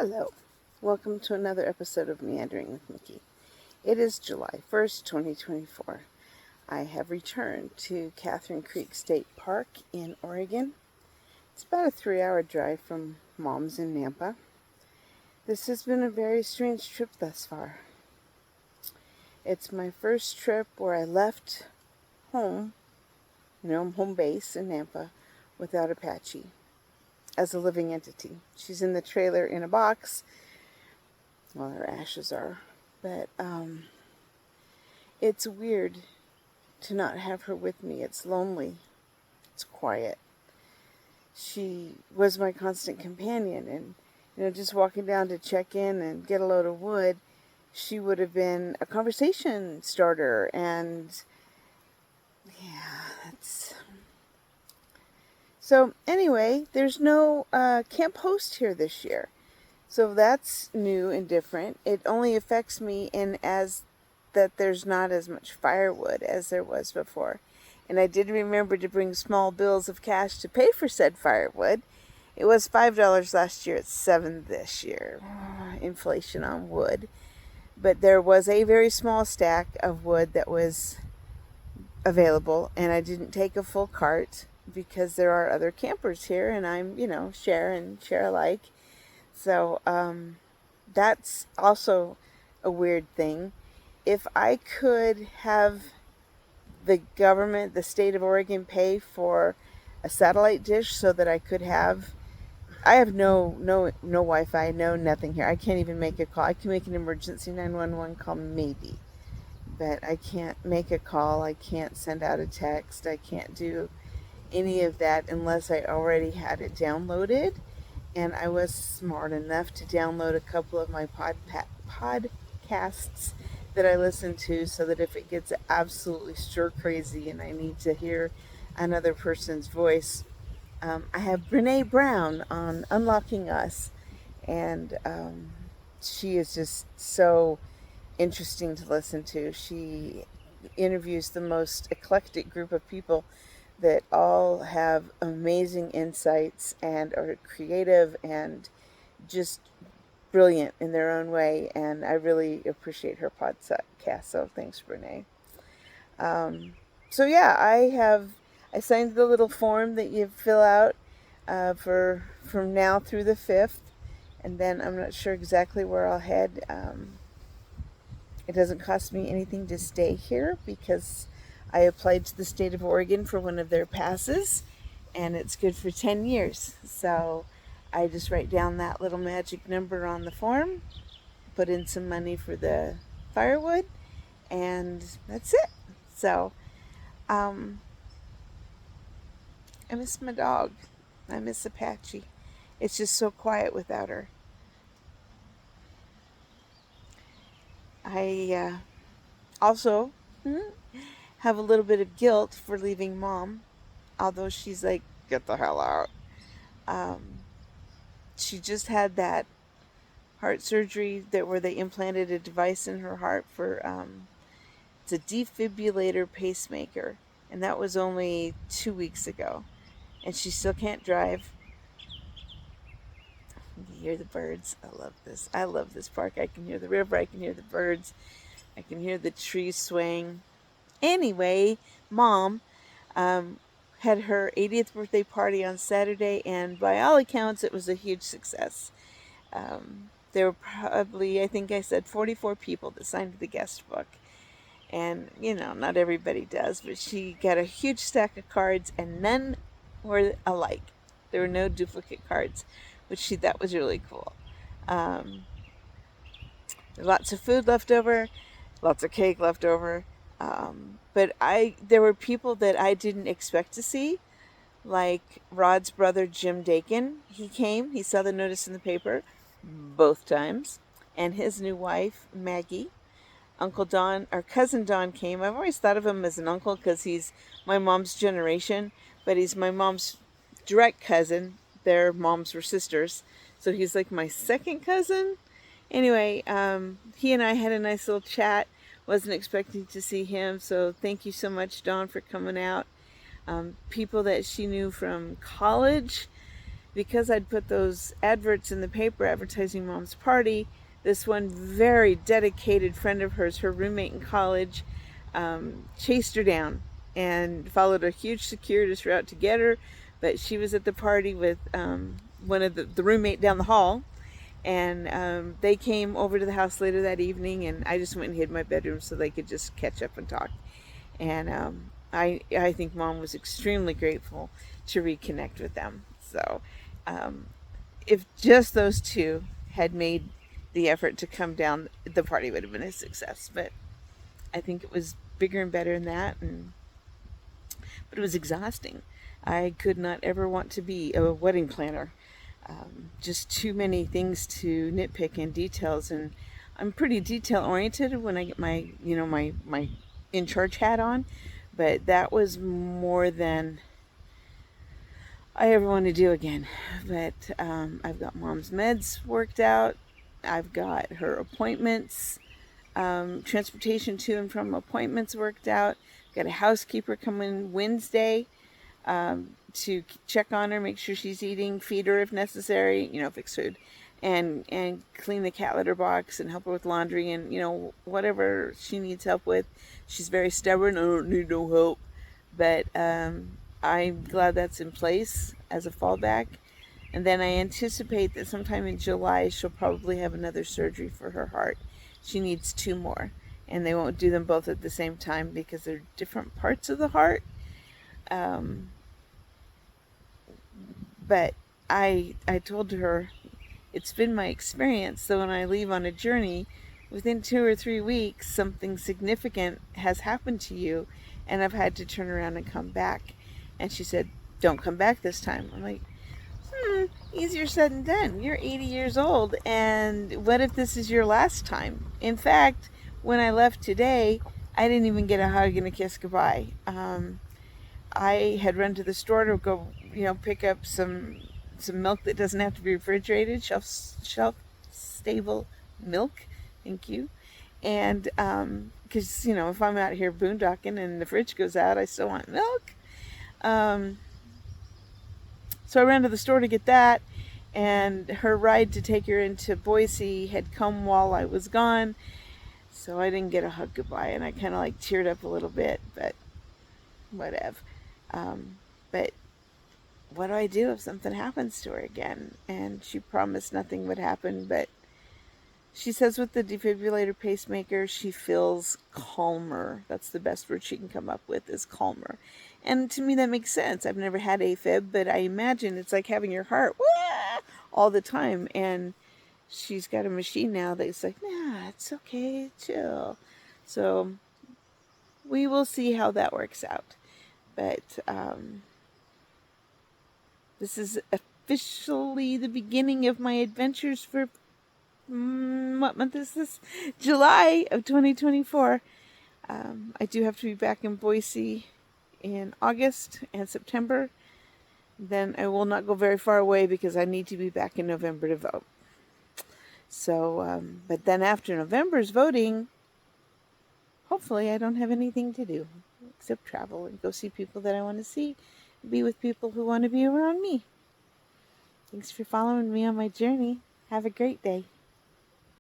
Hello, welcome to another episode of Meandering with Mickey. It is July 1st, 2024. I have returned to Catherine Creek State Park in Oregon. It's about a 3-hour drive from Mom's in Nampa. This has been a very strange trip thus far. It's my first trip where I left home, home base in Nampa, without Apache as a living entity. She's in the trailer in a box. Well, her ashes are. But it's weird to not have her with me. It's lonely. It's quiet. She was my constant companion. And, just walking down to check in and get a load of wood, she would have been a conversation starter. And, yeah, that's... So, anyway, there's no camp host here this year. So that's new and different. It only affects me in as that there's not as much firewood as there was before. And I did remember to bring small bills of cash to pay for said firewood. It was $5 last year. It's $7 this year. Inflation on wood. But there was a very small stack of wood that was available, and I didn't take a full cart because there are other campers here, and I'm, share alike. So that's also a weird thing. If I could have the government, the state of Oregon, pay for a satellite dish so that I have no Wi-Fi, no nothing here. I can't even make a call. I can make an emergency 911 call maybe, but I can't make a call. I can't send out a text. I can't do any of that unless I already had it downloaded. And I was smart enough to download a couple of my podcasts that I listen to, so that if it gets absolutely stir crazy and I need to hear another person's voice, I have Brene Brown on Unlocking Us, and she is just so interesting to listen to. She interviews the most eclectic group of people that all have amazing insights and are creative and just brilliant in their own way. And I really appreciate her podcast. So thanks, Brene. So yeah, I signed the little form that you fill out from now through the 5th. And then I'm not sure exactly where I'll head. It doesn't cost me anything to stay here because I applied to the state of Oregon for one of their passes, and it's good for 10 years. So I just write down that little magic number on the form, put in some money for the firewood, and that's it. So I miss my dog. I miss Apache. It's just so quiet without her. I also have a little bit of guilt for leaving Mom, although she's like, get the hell out. She just had that heart surgery where they implanted a device in her heart for it's a defibrillator pacemaker, and that was only 2 weeks ago, and she still can't drive. You hear the birds. I love this park. I can hear the river. I can hear the birds. I can hear the trees swaying. Anyway, Mom had her 80th birthday party on Saturday, and by all accounts, it was a huge success. There were probably, I think I said, 44 people that signed the guest book. And, not everybody does, but she got a huge stack of cards, and none were alike. There were no duplicate cards, which she thought was really cool. Lots of food left over, lots of cake left over. But there were people that I didn't expect to see, like Rod's brother, Jim Dakin. He came, he saw the notice in the paper both times, and his new wife, Maggie. Uncle Don, or Cousin Don came. I've always thought of him as an uncle because he's my mom's generation, but he's my mom's direct cousin. Their moms were sisters, so he's like my second cousin. Anyway, he and I had a nice little chat. Wasn't expecting to see him, so thank you so much, Dawn, for coming out. People that she knew from college, because I'd put those adverts in the paper advertising Mom's party, this one very dedicated friend of hers, her roommate in college, chased her down and followed a huge security route to get her. But she was at the party with one of the roommate down the hall, and they came over to the house later that evening, and I just went and hid in my bedroom so they could just catch up and talk. And I think Mom was extremely grateful to reconnect with them. So um, if just those two had made the effort to come down, the party would have been a success. But I think it was bigger and better than that, but it was exhausting. I could not ever want to be a wedding planner. Just too many things to nitpick and details, and I'm pretty detail oriented when I get my my in charge hat on, but that was more than I ever want to do again. But I've got Mom's meds worked out. I've got her appointments, transportation to and from appointments worked out. Got a housekeeper coming Wednesday to check on her, make sure she's eating, feed her if necessary, fix food, and clean the cat litter box and help her with laundry and whatever she needs help with. She's very stubborn. I don't need no help, but I'm glad that's in place as a fallback. And then I anticipate that sometime in July she'll probably have another surgery for her heart. She needs 2 more, and they won't do them both at the same time because they're different parts of the heart. But I told her it's been my experience, so when I leave on a journey, within 2 or 3 weeks, something significant has happened to you, and I've had to turn around and come back. And she said, "Don't come back this time." I'm like, easier said than done. You're 80 years old, and what if this is your last time? In fact, when I left today, I didn't even get a hug and a kiss goodbye. I had run to the store to go, pick up some milk that doesn't have to be refrigerated, shelf stable milk. Thank you. And because if I'm out here boondocking and the fridge goes out, I still want milk. So I ran to the store to get that, and her ride to take her into Boise had come while I was gone, so I didn't get a hug goodbye, and I kind of teared up a little bit, but whatever. But what do I do if something happens to her again? And she promised nothing would happen, but she says with the defibrillator pacemaker, she feels calmer. That's the best word she can come up with, is calmer. And to me, that makes sense. I've never had AFib, but I imagine it's like having your heart all the time. And she's got a machine now that's like, nah, it's okay, chill. So we will see how that works out. But this is officially the beginning of my adventures for what month is this? July of 2024. I do have to be back in Boise in August and September. Then I will not go very far away because I need to be back in November to vote. So, but then after November's voting, hopefully I don't have anything to do except travel and go see people that I want to see, be with people who want to be around me. Thanks for following me on my journey. Have a great day.